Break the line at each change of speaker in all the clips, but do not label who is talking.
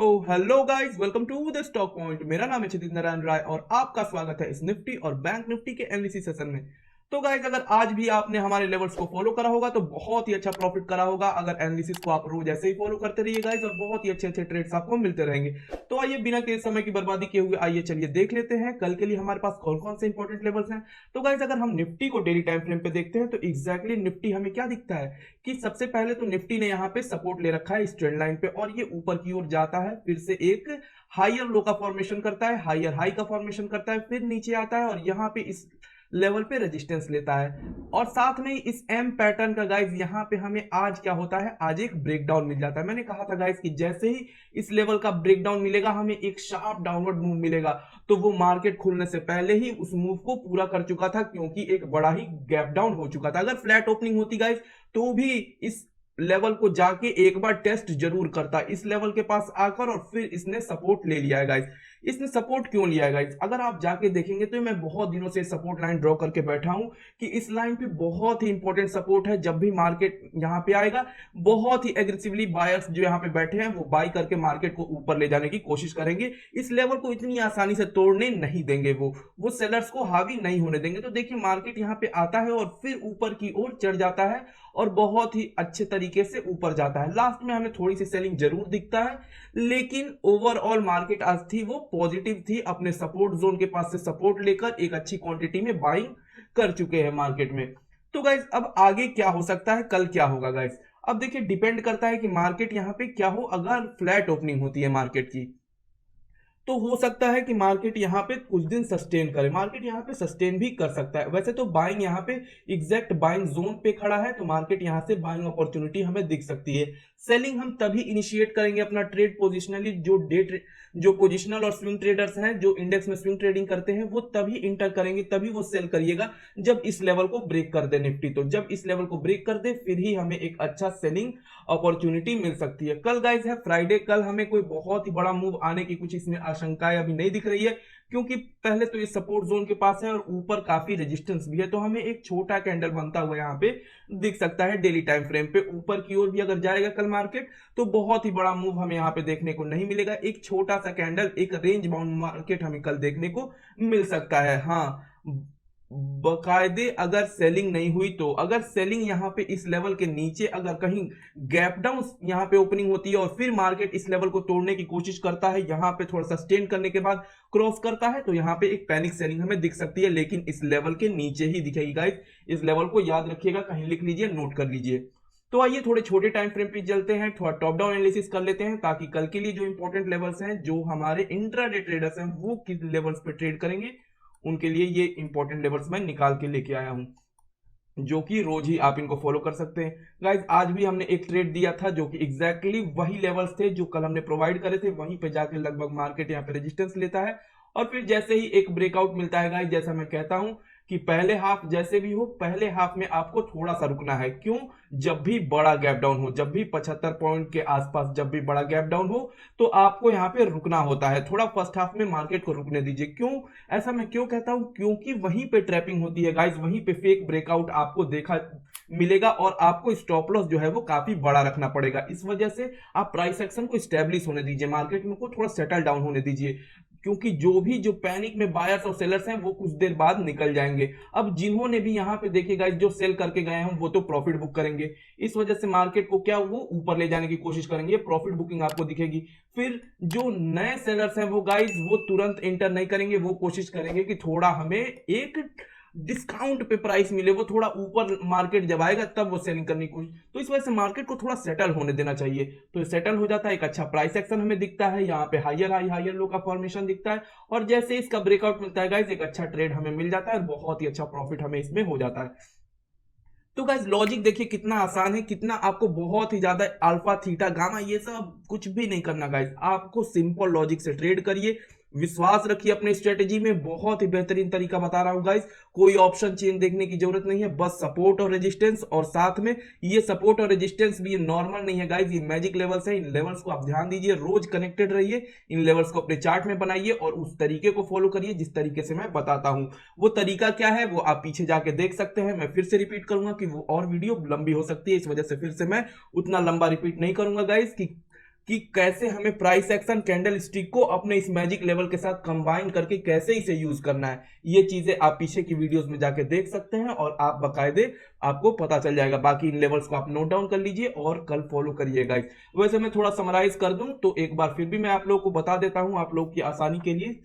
तो hello guys, welcome to the stock point. मेरा नाम है क्षितिज नारायण राय और आपका स्वागत है इस निफ्टी और बैंक निफ्टी के एनालिसिस सेशन में। तो गाइस, अगर आज भी आपने हमारे लेवल्स को फॉलो करा होगा तो बहुत ही अच्छा प्रॉफिट करा होगा। अगर एनालिसिस को आप रोज ऐसे ही फॉलो करते रहिए गाइस, और बहुत ही अच्छे अच्छे ट्रेड्स आपको मिलते रहेंगे। तो आइए बिना किसी समय की बर्बादी किए हुए आइए चलिए देख लेते हैं कल के लिए हमारे पास कौन कौन से इंपॉर्टेंट लेवल्स हैं। तो गाइस, अगर हम निफ्टी को डेली टाइम फ्रेम पे देखते हैं तो एग्जैक्टली निफ्टी हमें क्या दिखता है कि सबसे पहले तो निफ्टी ने यहाँ पे सपोर्ट ले रखा है इस ट्रेंड लाइन पे, और ये ऊपर की ओर जाता है, फिर से एक हायर लो का फॉर्मेशन करता है, हायर हाई का फॉर्मेशन करता है, फिर नीचे आता है और यहाँ पे इस लेवल पे रेजिस्टेंस लेता है। और साथ में इस एम पैटर्न का गाइस यहाँ पे हमें आज क्या होता है, आज एक ब्रेकडाउन मिल जाता है। मैंने कहा था गाइस कि जैसे ही इस लेवल का ब्रेकडाउन मिलेगा हमें एक शार्प डाउनवर्ड मूव मिलेगा, तो वो मार्केट खुलने से पहले ही उस मूव को पूरा कर चुका था, क्योंकि एक बड़ा ही गैप डाउन हो चुका था। अगर फ्लैट ओपनिंग होती गाइस तो भी इस लेवल को जाके एक बार टेस्ट जरूर करता इस लेवल के पास आकर, और फिर इसने सपोर्ट ले लिया है गाइस। इसने सपोर्ट क्यों लिया है गाइस, अगर आप जाके देखेंगे तो मैं बहुत दिनों से सपोर्ट लाइन ड्रॉ करके बैठा हूं कि इस लाइन पे बहुत ही इंपॉर्टेंट सपोर्ट है। जब भी मार्केट यहां पे आएगा बहुत ही एग्रेसिवली बायर्स जो यहां पे बैठे हैं वो बाई करके मार्केट को ऊपर ले जाने की कोशिश करेंगे। इस लेवल को इतनी आसानी से तोड़ने नहीं देंगे, वो सेलर्स को हावी नहीं होने देंगे। तो देखिए मार्केट यहां पे आता है और फिर ऊपर की ओर चढ़ जाता है और बहुत ही अच्छे तरीके से ऊपर जाता है। लास्ट में हमें थोड़ी सी सेलिंग जरूर दिखता है, लेकिन ओवरऑल मार्केट आज थी वो पॉजिटिव थी। अपने सपोर्ट जोन के पास से सपोर्ट लेकर एक अच्छी क्वांटिटी में बाइंग कर चुके हैं मार्केट में। तो गाइस, अब आगे क्या हो सकता है, कल क्या होगा गाइस, अब देखिए डिपेंड करता है कि मार्केट यहां पे क्या हो। अगर फ्लैट ओपनिंग होती है मार्केट की तो हो सकता है कि मार्केट यहाँ पे कुछ दिन सस्टेन करे, मार्केट यहाँ पे सस्टेन भी कर सकता है। वैसे तो बाइंग यहाँ पे एग्जैक्ट बाइंग जोन पे खड़ा है, तो मार्केट यहाँ से बाइंग अपॉर्चुनिटी हमें दिख सकती है। सेलिंग हम तभी इनिशिएट करेंगे अपना ट्रेड पोजिशनली, जो पोजिशनल और स्विंग ट्रेडर्स हैं जो इंडेक्स में स्विंग ट्रेडिंग करते हैं वो तभी इंटर करेंगे, तभी वो सेल करिएगा जब इस लेवल को ब्रेक कर दे निफ्टी। तो जब इस लेवल को ब्रेक कर दे फिर ही हमें एक अच्छा सेलिंग अपॉर्चुनिटी मिल सकती है। कल गाइस है फ्राइडे, कल हमें कोई बहुत ही बड़ा मूव आने की कुछ इसमें आशंकाएं अभी नहीं दिख रही है, क्योंकि पहले तो ये सपोर्ट जोन के पास है और ऊपर काफी रेजिस्टेंस भी है। तो हमें एक छोटा कैंडल बनता हुआ यहाँ पे दिख सकता है डेली टाइम फ्रेम पे। ऊपर की ओर भी अगर जाएगा कल मार्केट तो बहुत ही बड़ा मूव हमें यहाँ पे देखने को नहीं मिलेगा। एक छोटा सा कैंडल, एक रेंज बाउंड मार्केट हमें कल देखने को मिल सकता है। हाँ, बकायदे अगर सेलिंग नहीं हुई तो, अगर सेलिंग यहाँ पे इस लेवल के नीचे अगर कहीं गैप डाउन यहाँ पे ओपनिंग होती है और फिर मार्केट इस लेवल को तोड़ने की कोशिश करता है, यहाँ पे थोड़ा सस्टेन करने के बाद क्रॉस करता है, तो यहाँ पे एक पैनिक सेलिंग हमें दिख सकती है, लेकिन इस लेवल के नीचे ही दिखेगी गाइस। इस लेवल को याद रखिएगा, कहीं लिख लीजिए, नोट कर लीजिए। तो आइए थोड़े छोटे टाइम फ्रेम पे चलते हैं, थोड़ा टॉप डाउन एनालिसिस कर लेते हैं, ताकि कल के लिए जो इंपॉर्टेंट लेवल्स हैं, जो हमारे इंट्राडे ट्रेडर्स हैं वो किस लेवल्स पे ट्रेड करेंगे, उनके लिए ये इंपॉर्टेंट लेवल्स मैं निकाल के लेके आया हूं, जो कि रोज ही आप इनको फॉलो कर सकते हैं। गाइस, आज भी हमने एक ट्रेड दिया था जो कि एग्जैक्टली वही लेवल्स थे जो कल हमने प्रोवाइड करे थे, वहीं पे जाके लगभग मार्केट यहाँ पे रेजिस्टेंस लेता है और फिर जैसे ही एक ब्रेकआउट मिलता है गाइस, जैसा मैं कहता हूं कि पहले हाफ जैसे भी हो, पहले हाफ में आपको थोड़ा सा रुकना है। क्यों? जब भी बड़ा गैप डाउन हो, जब भी 75 पॉइंट के आसपास जब भी बड़ा गैप डाउन हो, तो आपको यहाँ पे रुकना होता है। थोड़ा फर्स्ट हाफ में मार्केट को रुकने दीजिए। क्यों ऐसा मैं क्यों कहता हूं? क्योंकि वहीं पे ट्रैपिंग होती है गाइस, वहीं पे फेक ब्रेकआउट आपको देखा मिलेगा और आपको स्टॉप लॉस जो है वो काफी बड़ा रखना पड़ेगा। इस वजह से आप प्राइस एक्शन को स्टेब्लिश होने दीजिए, मार्केट में को थोड़ा सेटल डाउन होने दीजिए, क्योंकि जो पैनिक में बायर्स और सेलर्स हैं वो कुछ देर बाद निकल जाएंगे। अब जिन्होंने भी यहाँ पे देखिएगा जो सेल करके गए हैं वो तो प्रॉफिट बुक करेंगे, इस वजह से मार्केट को क्या वो ऊपर ले जाने की कोशिश करेंगे, प्रॉफिट बुकिंग आपको दिखेगी। फिर जो नए सेलर्स हैं वो गाइस वो तुरंत एंटर नहीं करेंगे, वो कोशिश करेंगे कि थोड़ा हमें एक डिस्काउंट पे प्राइस मिले, वो थोड़ा ऊपर मार्केट जब आएगा तब वो सेलिंग करने की कोशिश। तो इस वजह से मार्केट को थोड़ा सेटल होने देना चाहिए, तो सेटल हो जाता है, एक अच्छा प्राइस एक्शन हमें दिखता है, यहाँ पे हायर हाई हायर लो का फॉर्मेशन दिखता है, और जैसे इसका ब्रेकआउट मिलता है गाइस एक अच्छा ट्रेड हमें मिल जाता है और बहुत ही अच्छा प्रॉफिट हमें इसमें हो जाता है। तो गाइस लॉजिक देखिए कितना आसान है, कितना आपको बहुत ही ज्यादा अल्फा थीटा गामा ये सब कुछ भी नहीं करना गाइस, आपको सिंपल लॉजिक से ट्रेड करिए, विश्वास रखिए अपने स्ट्रेटेजी में। बहुत ही बेहतरीन तरीका बता रहा हूं गाइस, कोई ऑप्शन चेन देखने की जरूरत नहीं है, बस सपोर्ट और रेजिस्टेंस, और साथ में ये सपोर्ट और रेजिस्टेंस भी ये नॉर्मल नहीं है गाइस, ये मैजिक लेवल्स है। इन लेवल्स को आप ध्यान दीजिए, रोज कनेक्टेड रहिए, इन लेवल्स को अपने चार्ट में बनाइए और उस तरीके को फॉलो करिए जिस तरीके से मैं बताता हूं। वो तरीका क्या है वो आप पीछे जाके देख सकते हैं, मैं फिर से रिपीट करूंगा कि वो और वीडियो लंबी हो सकती है, इस वजह से फिर से मैं उतना लंबा रिपीट नहीं करूंगा गाइस, कि कि कैसे हमें प्राइस एक्शन कैंडल स्टिक को अपने इस मैजिक लेवल के साथ कंबाइन करके कैसे इसे यूज करना है। ये चीजें आप पीछे की वीडियोस में जाके देख सकते हैं और आप बकायदे आपको पता चल जाएगा। बाकी इन लेवल्स को आप नोट डाउन कर लीजिए और कल फॉलो करिएगा। वैसे मैं थोड़ा समराइज कर दूं तो एक बार फिर भी मैं आप लोगों को बता देता हूं आप लोगों की आसानी के लिए।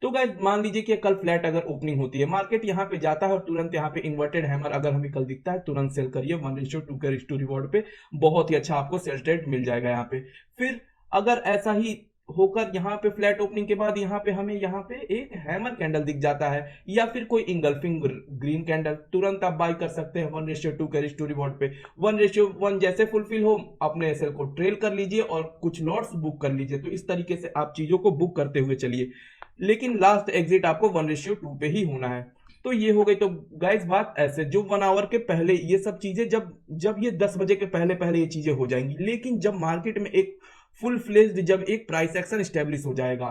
तो गाइस मान लीजिए कि कल फ्लैट अगर ओपनिंग होती है, मार्केट यहाँ पे जाता है और तुरंत यहाँ पे इन्वर्टेड हैमर अगर हमें कल दिखता है, तुरंत सेल करिए 1:2 के रिस्क टू रिवॉर्ड पे, बहुत ही अच्छा आपको सेल ट्रेड मिल जाएगा यहाँ पे। फिर अगर ऐसा ही होकर यहाँ पे फ्लैट ओपनिंग के बाद यहाँ पे हमें यहाँ पे एक हैमर कैंडल दिख जाता है या फिर कोई इंगल्फिंग ग्रीन कैंडल, तुरंत आप बाय कर सकते हैं 1:2 के रिस्क टू रिवॉर्ड पे। 1:1 जैसे फुलफिल हो अपने एसएल को ट्रेल कर लीजिए और कुछ लॉट्स बुक कर लीजिए। तो इस तरीके से आप चीजों को बुक करते हुए चलिए, लेकिन लास्ट एग्जिट आपको 1:2 पे ही होना है। तो ये हो गई। तो गाइस बात ऐसे जो 1 आवर के पहले ये सब चीजें जब जब ये 10 बजे के पहले पहले ये चीजें हो जाएंगी, लेकिन जब मार्केट में एक फुल फ्लेज्ड जब एक प्राइस एक्शन स्टेब्लिश हो जाएगा,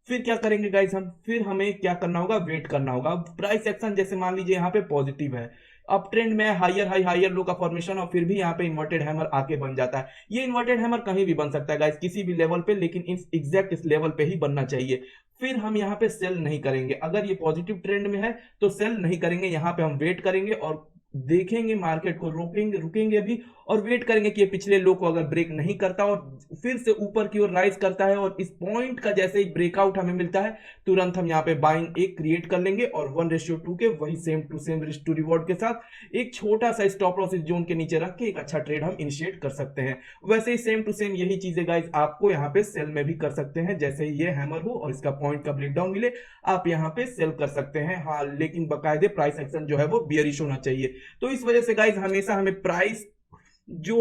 फिर क्या करेंगे गाइस हम, फिर हमें क्या करना होगा, वेट करना होगा। प्राइस एक्शन जैसे मान लीजिए यहाँ पे पॉजिटिव है, अप ट्रेंड में हायर हाई हायर लो का फॉर्मेशन और फिर भी यहाँ पे इन्वर्टेड हैमर आके बन जाता है। ये इन्वर्टेड हैमर कहीं भी बन सकता है गाइस, किसी भी लेवल पे, लेकिन इस एग्जैक्ट इस लेवल पे ही बनना चाहिए। फिर हम यहाँ पे सेल नहीं करेंगे, अगर ये पॉजिटिव ट्रेंड में है तो सेल नहीं करेंगे, यहाँ पे हम वेट करेंगे और देखेंगे मार्केट को, रुकेंगे अभी और वेट करेंगे कि ये पिछले लो को अगर ब्रेक नहीं करता और फिर से ऊपर की ओर राइज करता है और इस पॉइंट का जैसे ही ब्रेकआउट हमें मिलता है, तुरंत हम यहाँ पे बाइंग एक क्रिएट कर लेंगे और 1:2 के वही same to same risk to reward के साथ एक छोटा सा स्टॉप लॉस इस जोन के नीचे रख के एक अच्छा ट्रेड हम इनिशिएट कर सकते हैं। वैसे ही सेम टू सेम यही चीजें गाइज आपको यहाँ पे सेल में भी कर सकते हैं। जैसे ये हैमर हो और इसका पॉइंट का ब्रेकडाउन मिले, आप यहाँ पे सेल कर सकते हैं। हाँ, लेकिन बकायदे प्राइस एक्शन जो है वो बियरिश होना चाहिए। तो इस वजह से गाइज हमेशा हमें प्राइस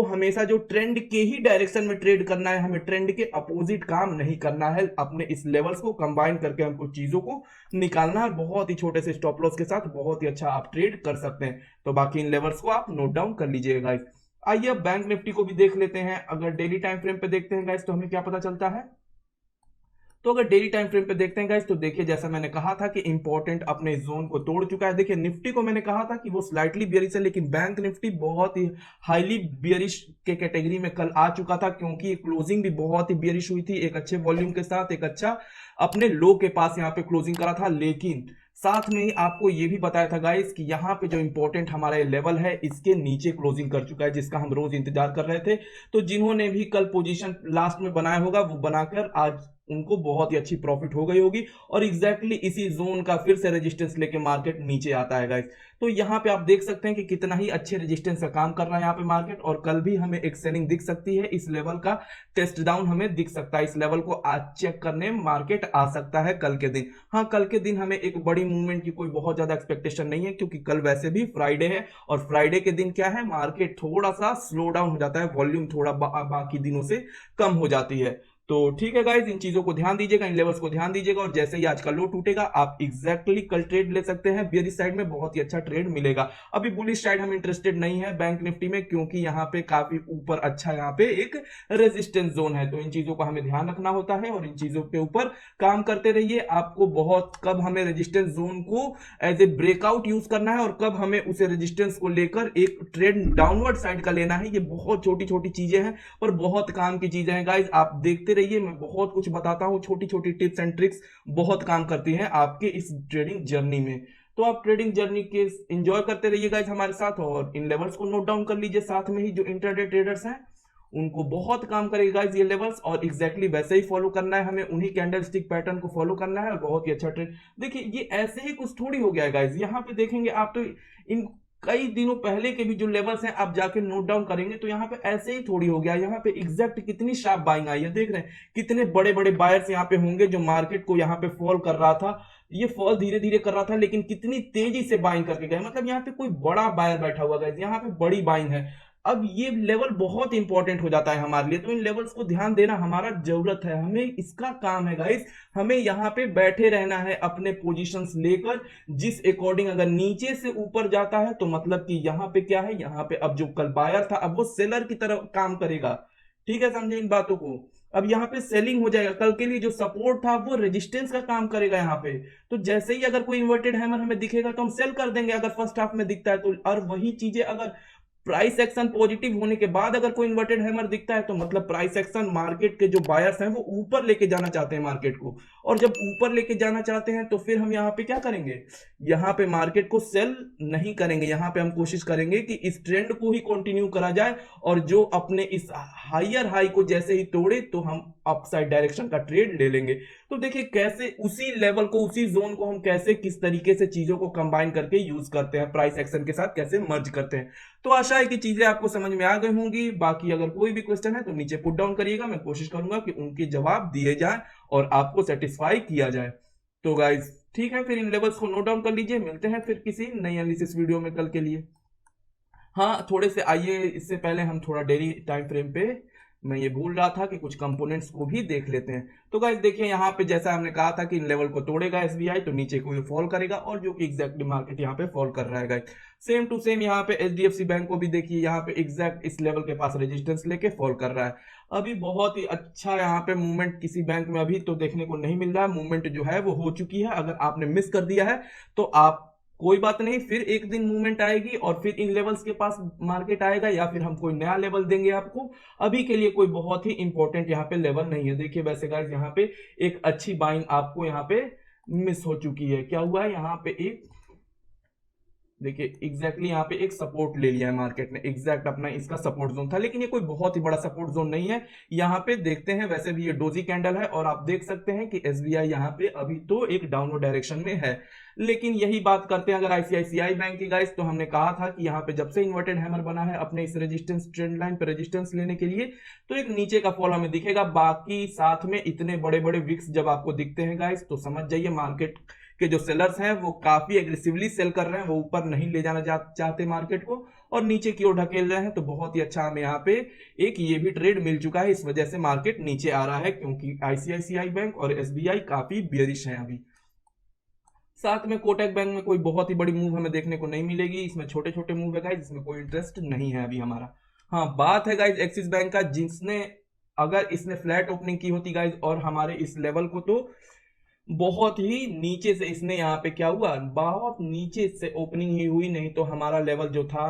हमेशा जो ट्रेंड के ही डायरेक्शन में ट्रेड करना है, हमें ट्रेंड के अपोजिट काम नहीं करना है। अपने इस लेवल्स को कंबाइन करके हमको चीजों को निकालना है, बहुत ही छोटे से स्टॉप लॉस के साथ बहुत ही अच्छा आप ट्रेड कर सकते हैं। तो बाकी इन लेवल्स को आप नोट डाउन कर लीजिएगा गाइस। आइए अब बैंक निफ्टी को भी देख लेते हैं। अगर डेली टाइम फ्रेम पे देखते हैं गाइस तो हमें क्या पता चलता है। तो अगर डेली टाइम फ्रेम पे देखते हैं गाइस तो देखिए जैसा मैंने कहा था कि इंपॉर्टेंट अपने जोन को तोड़ चुका है। देखिए निफ्टी को मैंने कहा था कि वो स्लाइटली बियरिश है, लेकिन बैंक निफ्टी बहुत ही हाईली बियरिश के कैटेगरी में कल आ चुका था, क्योंकि क्लोजिंग भी बहुत ही बियरिश हुई थी, एक अच्छे वॉल्यूम के साथ एक अच्छा अपने लो के पास यहाँ पे क्लोजिंग करा था। लेकिन साथ में ही आपको ये भी बताया था गाइस कि यहाँ पे जो इंपॉर्टेंट हमारा लेवल है इसके नीचे क्लोजिंग कर चुका है, जिसका हम रोज इंतजार कर रहे थे। तो जिन्होंने भी कल पोजीशन लास्ट में बनाया होगा वो बनाकर आज उनको बहुत ही अच्छी प्रॉफिट हो गई होगी और एग्जैक्टली इसी जोन का फिर से रेजिस्टेंस लेके मार्केट नीचे आता है गाइस। तो यहाँ पे आप देख सकते हैं कि कितना ही अच्छे रेजिस्टेंस का काम कर रहा है यहाँ पे मार्केट, और कल भी हमें एक सेलिंग दिख सकती है। इस लेवल का टेस्ट डाउन हमें दिख सकता है, इस लेवल को आज चेक करने मार्केट आ सकता है कल के दिन। हाँ, कल के दिन हमें एक बड़ी मूवमेंट की कोई बहुत ज्यादा एक्सपेक्टेशन नहीं है, क्योंकि कल वैसे भी फ्राइडे है और फ्राइडे के दिन क्या है, मार्केट थोड़ा सा स्लो डाउन हो जाता है, वॉल्यूम थोड़ा बाकी दिनों से कम हो जाती है। तो ठीक है गाइज, इन चीजों को ध्यान दीजिएगा, इन लेवल्स को ध्यान दीजिएगा, और जैसे ही आज का लो टूटेगा आप एग्जैक्टली कल ट्रेड ले सकते हैं। बियरिश साइड में बहुत ही अच्छा ट्रेड मिलेगा। अभी बुलिश साइड हम इंटरेस्टेड नहीं है बैंक निफ्टी में, क्योंकि यहाँ पे काफी ऊपर अच्छा यहाँ पे एक रेजिस्टेंस जोन है। तो इन चीजों का हमें ध्यान रखना होता है और इन चीजों के ऊपर काम करते रहिए। आपको बहुत कब हमें रेजिस्टेंस जोन को एज ए ब्रेकआउट यूज करना है और कब हमें उसे रेजिस्टेंस को लेकर एक ट्रेड डाउनवर्ड साइड का लेना है, ये बहुत छोटी छोटी चीजें हैं और बहुत काम की चीजें हैं गाइज। आप देखते रहिए, मैं बहुत कुछ बताता हूं, छोटी छोटी टिप्स एंड ट्रिक्स बहुत काम करती हैं आपके इस ट्रेडिंग जर्नी में। तो आप ट्रेडिंग जर्नी के एंजॉय करते रहिए गाइज हमारे साथ, और इन लेवल्स को नोट डाउन कर लीजिए। साथ में ही जो इंट्राडे ट्रेडर्स हैं उनको बहुत काम करेगा गाइज ये लेवल्स, और एग्जैक्टली वैसे ही फॉलो करना है हमें, उन्हीं कैंडल स्टिक पैटर्न को फॉलो करना है और बहुत ही अच्छा ट्रेड। देखिए ये ऐसे ही कुछ थोड़ी हो गया है गाइज, यहाँ पे देखेंगे आप तो इन कई दिनों पहले के भी जो लेवल्स हैं आप जाके नोट डाउन करेंगे तो यहाँ पे ऐसे ही थोड़ी हो गया। यहाँ पे एग्जैक्ट कितनी शार्प बाइंग आई है, देख रहे हैं कितने बड़े बड़े बायर्स यहाँ पे होंगे जो मार्केट को यहाँ पे फॉल कर रहा था, ये फॉल धीरे धीरे कर रहा था लेकिन कितनी तेजी से बाइंग करके गए। मतलब यहाँ पे कोई बड़ा बायर बैठा हुआ है, यहाँ पे बड़ी बाइंग है। अब ये लेवल बहुत इंपॉर्टेंट हो जाता है हमारे लिए, तो इन लेवल्स को ध्यान देना हमारा जरूरत है, हमें इसका काम है गाइस। हमें यहाँ पे बैठे रहना है अपने पोजीशंस लेकर, जिस अकॉर्डिंग अगर नीचे से ऊपर जाता है तो मतलब कि यहाँ पे क्या है, यहाँ पे अब जो कल बायर था अब वो सेलर की तरह काम करेगा। ठीक है, समझे इन बातों को। अब यहाँ पे सेलिंग हो जाएगा, कल के लिए जो सपोर्ट था वो रेजिस्टेंस का काम करेगा यहाँ पे। तो जैसे ही अगर कोई इन्वर्टेड हैमर हमें दिखेगा तो हम सेल कर देंगे अगर फर्स्ट हाफ में दिखता है तो, और वही चीजें अगर प्राइस एक्शन पॉजिटिव होने के बाद अगर कोई इन्वर्टेड हैमर दिखता है तो मतलब प्राइस एक्शन मार्केट के जो बायर्स हैं वो ऊपर लेके जाना चाहते हैं मार्केट को, और जब ऊपर लेके जाना चाहते हैं तो फिर हम यहाँ पे क्या करेंगे, यहाँ पे मार्केट को सेल नहीं करेंगे, यहाँ पे हम कोशिश करेंगे कि इस ट्रेंड को ही कंटिन्यू करा जाए, और जो अपने इस हायर हाई को जैसे ही तोड़े तो हम अपसाइड डायरेक्शन का ट्रेड ले लेंगे। तो देखिए कैसे उसी लेवल को, उसी जोन को हम कैसे किस तरीके से चीजों को कंबाइन करके यूज करते हैं, प्राइस एक्शन के साथ कैसे मर्ज करते हैं। तो आशा है कि चीजें आपको समझ में आ गई होंगी। बाकी अगर कोई भी क्वेश्चन है तो नीचे पुट डाउन करिएगा, मैं कोशिश करूंगा कि उनके जवाब दिए जाए और आपको सेटिस्फाई किया जाए। तो गाइज ठीक है, फिर इन लेवल्स को नोट डाउन कर लीजिए, मिलते हैं फिर किसी नई एनालिसिस वीडियो में कल के लिए। हाँ थोड़े से आइए, इससे पहले हम थोड़ा डेली टाइम फ्रेम पे, मैं ये भूल रहा था कि कुछ कंपोनेंट्स को भी देख लेते हैं। तो गाइस देखिए यहाँ पे जैसा हमने कहा था कि इन लेवल को तोड़ेगा एसबीआई तो नीचे को ये फॉल करेगा, और जो कि एग्जैक्टली मार्केट यहाँ पे फॉल कर रहा है गाइस। सेम टू सेम यहाँ पे एचडीएफसी बैंक को भी देखिए, यहाँ पे एग्जैक्ट इस लेवल के पास रेजिस्टेंस लेके फॉल कर रहा है। अभी बहुत ही अच्छा यहाँ पे मूवमेंट किसी बैंक में अभी तो देखने को नहीं मिल रहा है, मूवमेंट जो है वो हो चुकी है। अगर आपने मिस कर दिया है तो आप कोई बात नहीं, फिर एक दिन मूवमेंट आएगी और फिर इन लेवल्स के पास मार्केट आएगा, या फिर हम कोई नया लेवल देंगे आपको। अभी के लिए कोई बहुत ही इंपॉर्टेंट यहाँ पे लेवल नहीं है। देखिए वैसे गाइस यहाँ पे एक अच्छी बाइंग आपको यहाँ पे मिस हो चुकी है। क्या हुआ है यहाँ पे, एक देखिए एग्जैक्टली यहाँ पे एक सपोर्ट ले लिया है मार्केट ने, एग्जैक्ट अपना इसका सपोर्ट जोन था, लेकिन ये कोई बहुत ही बड़ा सपोर्ट जोन नहीं है। यहाँ पे देखते हैं, वैसे भी ये डोजी कैंडल है और आप देख सकते हैं कि एसबीआई यहाँ पे अभी तो एक डाउनवर्ड डायरेक्शन में है। लेकिन यही बात करते हैं अगर आईसीआईसीआई बैंक की गाइस, तो हमने कहा था कि यहाँ पे जब से इन्वर्टेड हैमर बना है अपने इस रेजिस्टेंस ट्रेंड लाइन पे रेजिस्टेंस लेने के लिए, तो एक नीचे का फॉल हमें दिखेगा। बाकी साथ में इतने बड़े बड़े विक्स जब आपको दिखते हैं गाइस तो समझ जाइए मार्केट के जो सेलर्स हैं वो काफी एग्रेसिवली सेल कर रहे हैं, वो ऊपर नहीं ले जाना चाहते मार्केट को और नीचे की ओर ढकेल रहे हैं। तो बहुत ही अच्छा हमें यहाँ पे एक ये भी ट्रेड मिल चुका है, इस वजह से मार्केट नीचे आ रहा है, क्योंकि आईसीआईसीआई बैंक और एसबीआई काफी बेयरिश है अभी। साथ में कोटक बैंक में कोई बहुत ही बड़ी मूव हमें देखने को नहीं मिलेगी, इसमें छोटे छोटे मूव है गाइस, इसमें कोई इंटरेस्ट नहीं है अभी हमारा। हाँ बात है गाइस एक्सिस बैंक का, जिसने अगर इसने फ्लैट ओपनिंग की होती गाइस और हमारे इस लेवल को, तो बहुत ही नीचे से इसने यहाँ पे क्या हुआ, बहुत नीचे से ओपनिंग ही हुई, नहीं तो हमारा लेवल जो था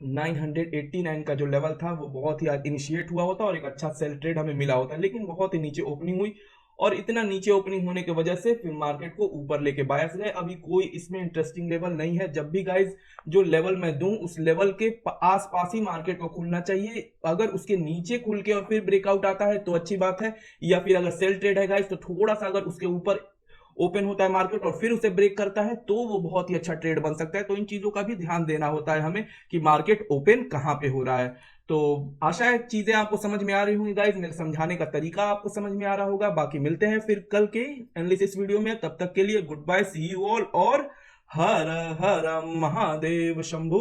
989 का जो लेवल था वो बहुत ही इनिशिएट हुआ होता और एक अच्छा सेल ट्रेड हमें मिला होता, लेकिन बहुत ही नीचे ओपनिंग हुई और इतना नीचे ओपनिंग होने की वजह से फिर मार्केट को ऊपर लेके बायर्स गए। अभी कोई इसमें इंटरेस्टिंग लेवल नहीं है। जब भी गाइज जो लेवल मैं दूं उस लेवल के आसपास ही मार्केट को खुलना चाहिए। अगर उसके नीचे खुल के और फिर ब्रेकआउट आता है तो अच्छी बात है, या फिर अगर सेल ट्रेड है गाइज तो थोड़ा सा अगर उसके ऊपर ओपन होता है मार्केट और फिर उसे ब्रेक करता है तो वो बहुत ही अच्छा ट्रेड बन सकता है। तो इन चीजों का भी ध्यान देना होता है हमें कि मार्केट ओपन कहाँ पे हो रहा है। तो आशा है चीजें आपको समझ में आ रही होंगी गाइस, मेरे समझाने का तरीका आपको समझ में आ रहा होगा। बाकी मिलते हैं फिर कल के एनालिसिस वीडियो में, तब तक के लिए goodbye, see you all और हर हर महादेव शंभु।